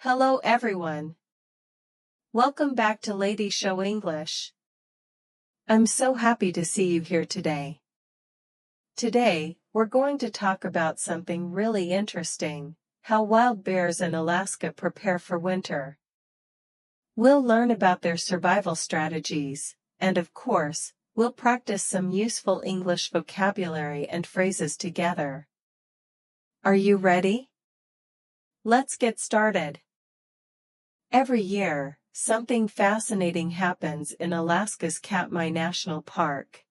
Hello everyone. Welcome back to Lady Show English. I'm so happy to see you here today. Today, we're going to talk about something really interesting, how wild bears in Alaska prepare for winter. We'll learn about their survival strategies, and of course, we'll practice some useful English vocabulary and phrases together. Are you ready? Let's get started. Every year, something fascinating happens in Alaska's Katmai National Park.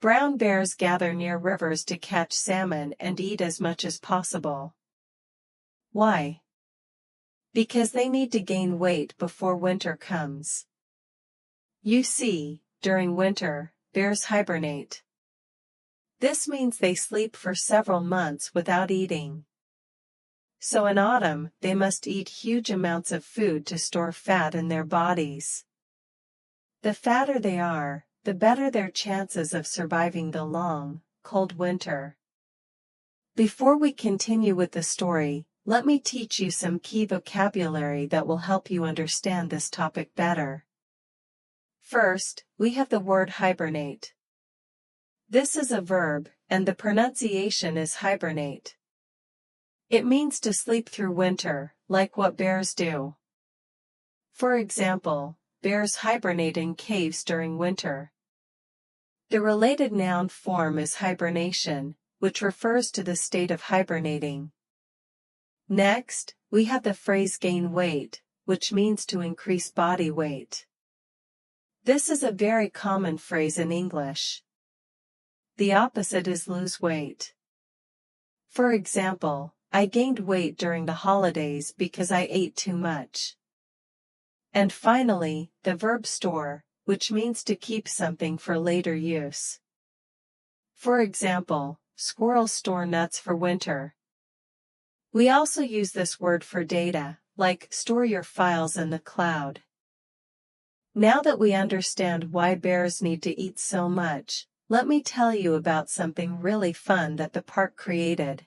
Brown bears gather near rivers to catch salmon and eat as much as possible. Why? Because they need to gain weight before winter comes. You see, during winter, bears hibernate. This means they sleep for several months without eating. So in autumn, they must eat huge amounts of food to store fat in their bodies. The fatter they are, the better their chances of surviving the long, cold winter. Before we continue with the story, let me teach you some key vocabulary that will help you understand this topic better. First, we have the word hibernate. This is a verb, and the pronunciation is hibernate. It means to sleep through winter, like what bears do. For example, bears hibernate in caves during winter. The related noun form is hibernation, which refers to the state of hibernating. Next, we have the phrase gain weight, which means to increase body weight. This is a very common phrase in English. The opposite is lose weight. For example, I gained weight during the holidays because I ate too much. And finally, the verb store, which means to keep something for later use. For example, squirrels store nuts for winter. We also use this word for data, like store your files in the cloud. Now that we understand why bears need to eat so much, let me tell you about something really fun that the park created.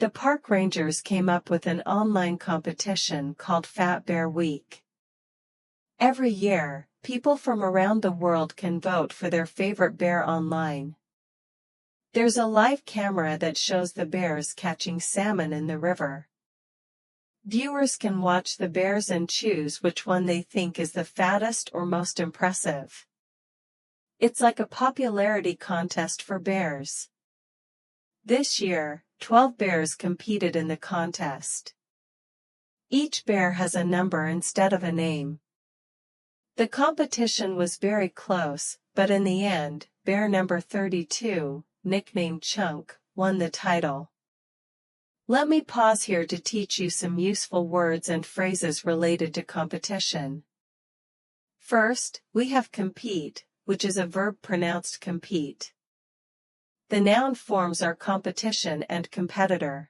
The park rangers came up with an online competition called Fat Bear Week. Every year, people from around the world can vote for their favorite bear online. There's a live camera that shows the bears catching salmon in the river. Viewers can watch the bears and choose which one they think is the fattest or most impressive. It's like a popularity contest for bears. This year, 12 bears competed in the contest. Each bear has a number instead of a name. The competition was very close, but in the end, bear number 32, nicknamed Chunk, won the title. Let me pause here to teach you some useful words and phrases related to competition. First, we have compete, which is a verb pronounced compete. The noun forms are competition and competitor.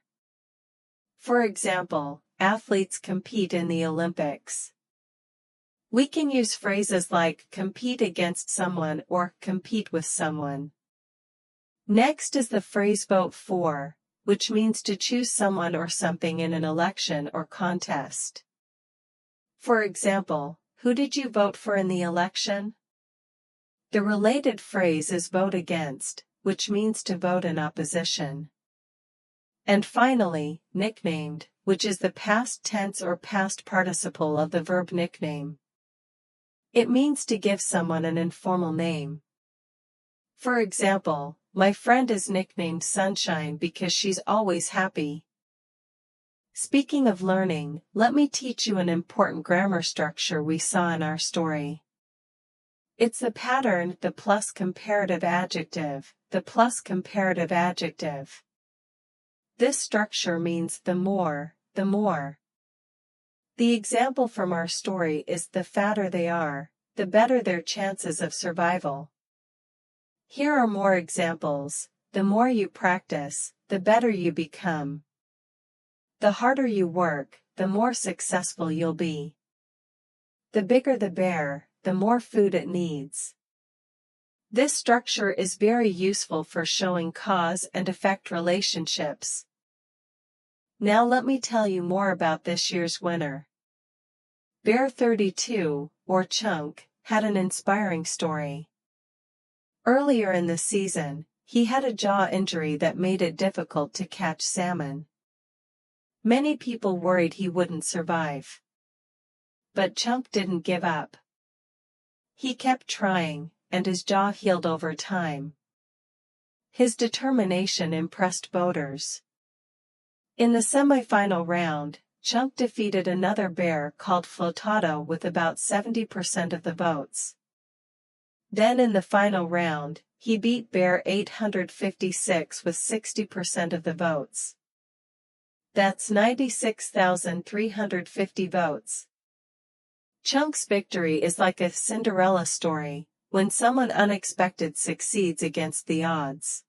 For example, athletes compete in the Olympics. We can use phrases like compete against someone or compete with someone. Next is the phrase vote for, which means to choose someone or something in an election or contest. For example, who did you vote for in the election? The related phrase is vote against, which means to vote in opposition. And finally, nicknamed, which is the past tense or past participle of the verb nickname. It means to give someone an informal name. For example, my friend is nicknamed Sunshine because she's always happy. Speaking of learning, let me teach you an important grammar structure we saw in our story. It's the pattern, the plus comparative adjective, the plus comparative adjective. This structure means the more, the more. The example from our story is the fatter they are, the better their chances of survival. Here are more examples. The more you practice, the better you become. The harder you work, the more successful you'll be. The bigger the bear, the more food it needs. This structure is very useful for showing cause and effect relationships. Now let me tell you more about this year's winner. Bear 32, or Chunk, had an inspiring story. Earlier in the season, he had a jaw injury that made it difficult to catch salmon. Many people worried he wouldn't survive. But Chunk didn't give up. He kept trying, and his jaw healed over time. His determination impressed boaters. In the semi-final round, Chunk defeated another bear called Flotado with about 70% of the votes. Then in the final round, he beat Bear 856 with 60% of the votes. That's 96,350 votes. Chunk's victory is like a Cinderella story, when someone unexpected succeeds against the odds.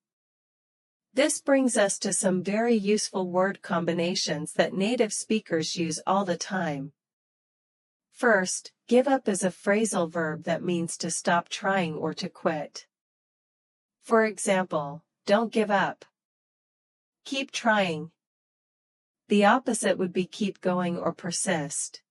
This brings us to some very useful word combinations that native speakers use all the time. First, give up is a phrasal verb that means to stop trying or to quit. For example, don't give up. Keep trying. The opposite would be keep going or persist.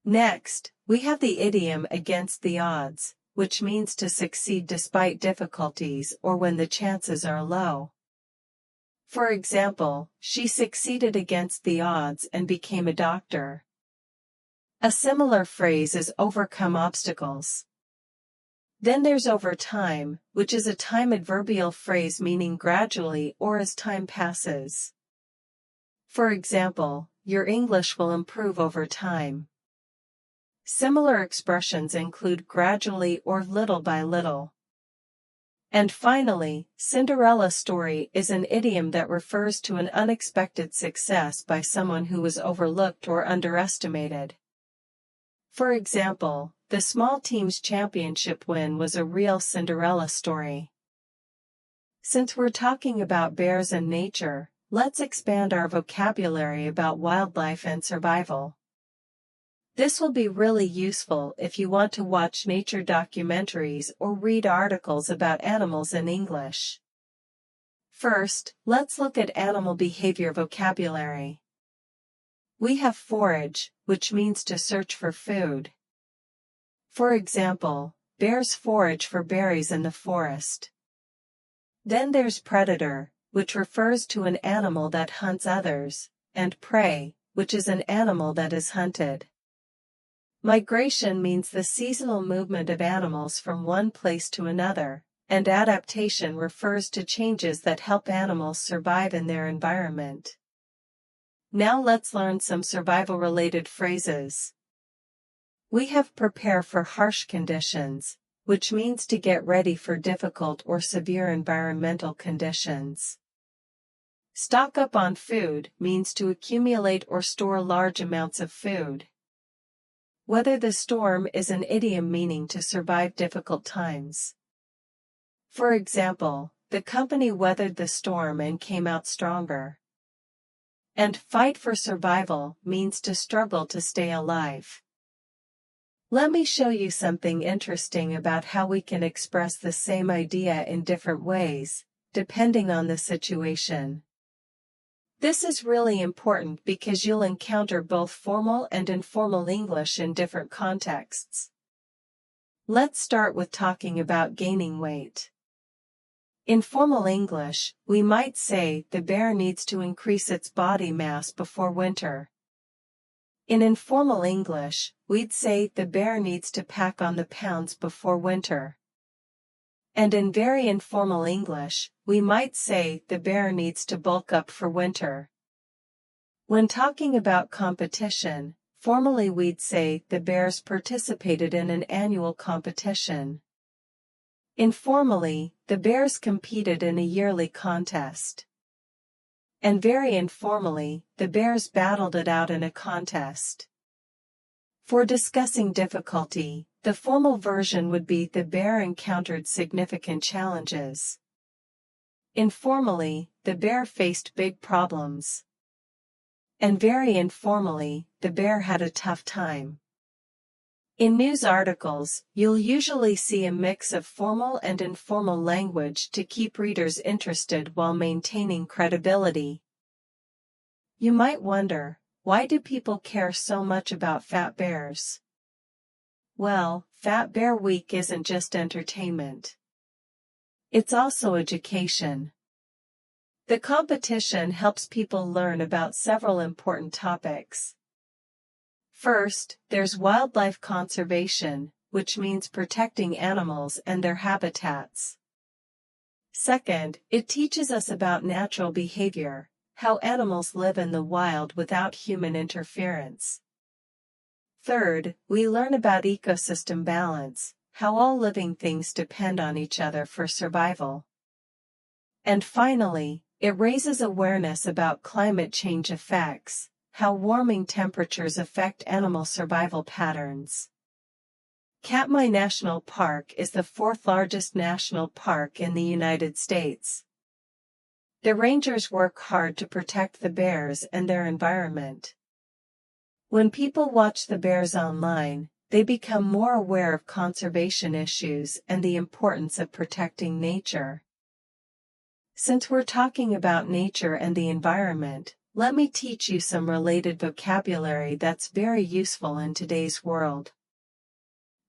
Next, we have the idiom against the odds, which means to succeed despite difficulties or when the chances are low. For example, she succeeded against the odds and became a doctor. A similar phrase is overcome obstacles. Then there's over time, which is a time adverbial phrase meaning gradually or as time passes. For example, your English will improve over time. Similar expressions include gradually or little by little. And finally, Cinderella story is an idiom that refers to an unexpected success by someone who was overlooked or underestimated. For example, the small team's championship win was a real Cinderella story. Since we're talking about bears and nature, let's expand our vocabulary about wildlife and survival. This will be really useful if you want to watch nature documentaries or read articles about animals in English. First, let's look at animal behavior vocabulary. We have forage, which means to search for food. For example, bears forage for berries in the forest. Then there's predator, which refers to an animal that hunts others, and prey, which is an animal that is hunted. Migration means the seasonal movement of animals from one place to another, and adaptation refers to changes that help animals survive in their environment. Now let's learn some survival-related phrases. We have prepare for harsh conditions, which means to get ready for difficult or severe environmental conditions. Stock up on food means to accumulate or store large amounts of food. Weather the storm is an idiom meaning to survive difficult times. For example, the company weathered the storm and came out stronger. And fight for survival means to struggle to stay alive. Let me show you something interesting about how we can express the same idea in different ways, depending on the situation. This is really important because you'll encounter both formal and informal English in different contexts. Let's start with talking about gaining weight. In formal English, we might say the bear needs to increase its body mass before winter. In informal English, we'd say the bear needs to pack on the pounds before winter. And in very informal English, we might say the bear needs to bulk up for winter. When talking about competition, formally we'd say the bears participated in an annual competition. Informally, the bears competed in a yearly contest. And very informally, the bears battled it out in a contest. For discussing difficulty, the formal version would be the bear encountered significant challenges. Informally, the bear faced big problems. And very informally, the bear had a tough time. In news articles, you'll usually see a mix of formal and informal language to keep readers interested while maintaining credibility. You might wonder, why do people care so much about fat bears? Well, Fat Bear Week isn't just entertainment. It's also education. The competition helps people learn about several important topics. First, there's wildlife conservation, which means protecting animals and their habitats. Second, it teaches us about natural behavior, how animals live in the wild without human interference. Third, we learn about ecosystem balance, how all living things depend on each other for survival. And finally, it raises awareness about climate change effects, how warming temperatures affect animal survival patterns. Katmai National Park is the fourth largest national park in the United States. The rangers work hard to protect the bears and their environment. When people watch the bears online, they become more aware of conservation issues and the importance of protecting nature. Since we're talking about nature and the environment, let me teach you some related vocabulary that's very useful in today's world.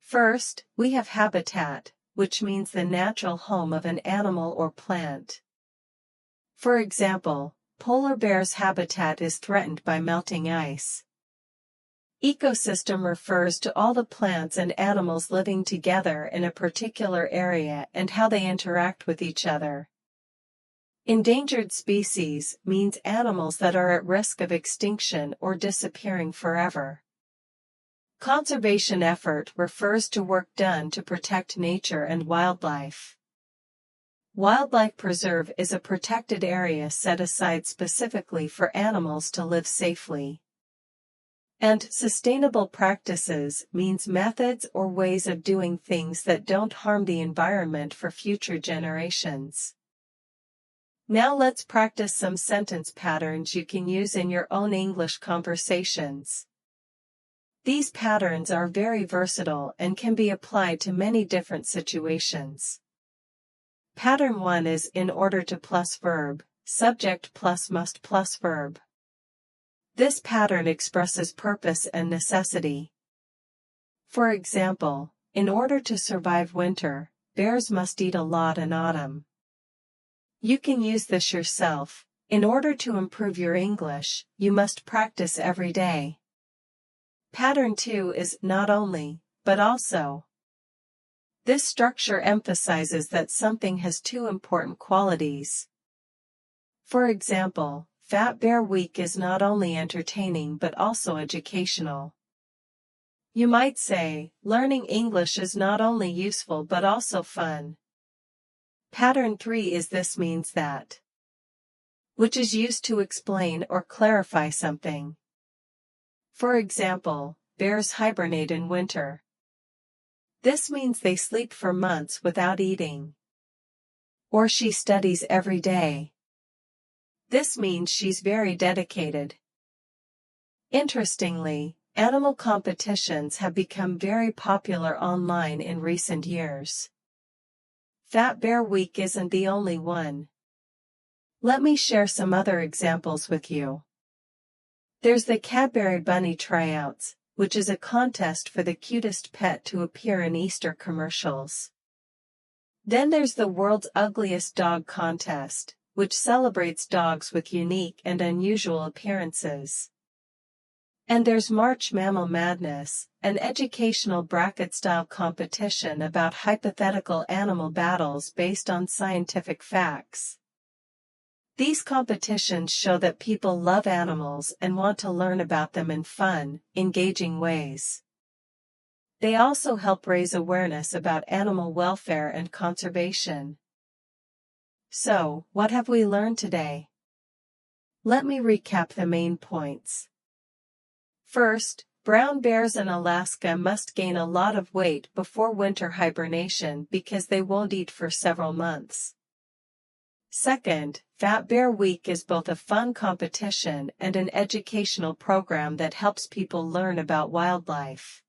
First, we have habitat, which means the natural home of an animal or plant. For example, polar bear's habitat is threatened by melting ice. Ecosystem refers to all the plants and animals living together in a particular area and how they interact with each other. Endangered species means animals that are at risk of extinction or disappearing forever. Conservation effort refers to work done to protect nature and wildlife. Wildlife preserve is a protected area set aside specifically for animals to live safely. And sustainable practices means methods or ways of doing things that don't harm the environment for future generations. Now let's practice some sentence patterns you can use in your own English conversations. These patterns are very versatile and can be applied to many different situations. Pattern 1 is in order to plus verb, subject plus must plus verb. This pattern expresses purpose and necessity. For example, in order to survive winter, bears must eat a lot in autumn. You can use this yourself. In order to improve your English, you must practice every day. Pattern 2 is not only, but also. This structure emphasizes that something has two important qualities. For example, Fat Bear Week is not only entertaining but also educational. You might say, learning English is not only useful but also fun. Pattern 3 is this means that, which is used to explain or clarify something. For example, bears hibernate in winter. This means they sleep for months without eating. Or she studies every day. This means she's very dedicated. Interestingly, animal competitions have become very popular online in recent years. Fat Bear Week isn't the only one. Let me share some other examples with you. There's the Cadbury Bunny Tryouts, which is a contest for the cutest pet to appear in Easter commercials. Then there's the World's Ugliest Dog Contest, which celebrates dogs with unique and unusual appearances. And there's March Mammal Madness, an educational bracket-style competition about hypothetical animal battles based on scientific facts. These competitions show that people love animals and want to learn about them in fun, engaging ways. They also help raise awareness about animal welfare and conservation. So, what have we learned today? Let me recap the main points. First, brown bears in Alaska must gain a lot of weight before winter hibernation because they won't eat for several months. Second, Fat Bear Week is both a fun competition and an educational program that helps people learn about wildlife.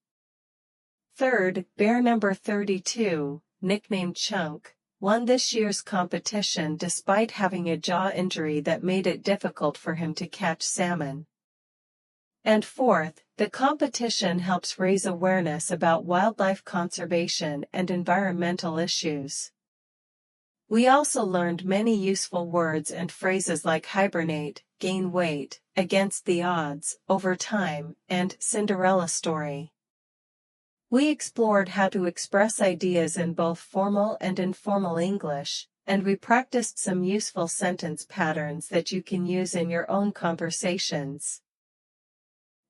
Third, bear number 32, nicknamed Chunk, won this year's competition despite having a jaw injury that made it difficult for him to catch salmon. And fourth, the competition helps raise awareness about wildlife conservation and environmental issues. We also learned many useful words and phrases like hibernate, gain weight, against the odds, over time, and Cinderella story. We explored how to express ideas in both formal and informal English, and we practiced some useful sentence patterns that you can use in your own conversations.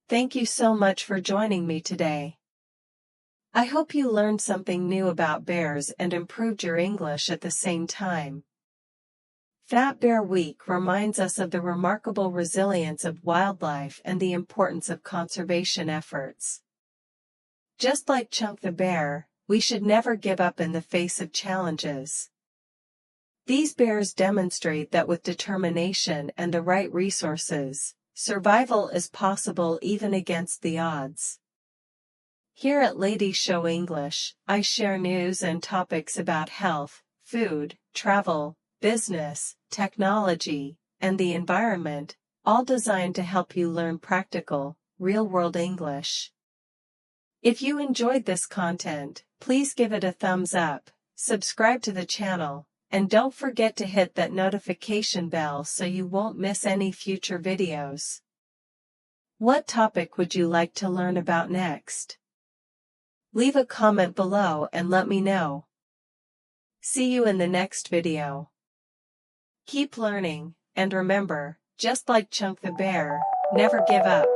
Thank you so much for joining me today. I hope you learned something new about bears and improved your English at the same time. Fat Bear Week reminds us of the remarkable resilience of wildlife and the importance of conservation efforts. Just like Chunk the bear, we should never give up in the face of challenges. These bears demonstrate that with determination and the right resources, survival is possible even against the odds. Here at Lady Show English, I share news and topics about health, food, travel, business, technology, and the environment, all designed to help you learn practical, real-world English. If you enjoyed this content, please give it a thumbs up, subscribe to the channel, and don't forget to hit that notification bell so you won't miss any future videos. What topic would you like to learn about next? Leave a comment below and let me know. See you in the next video. Keep learning, and remember, just like Chunk the bear, never give up.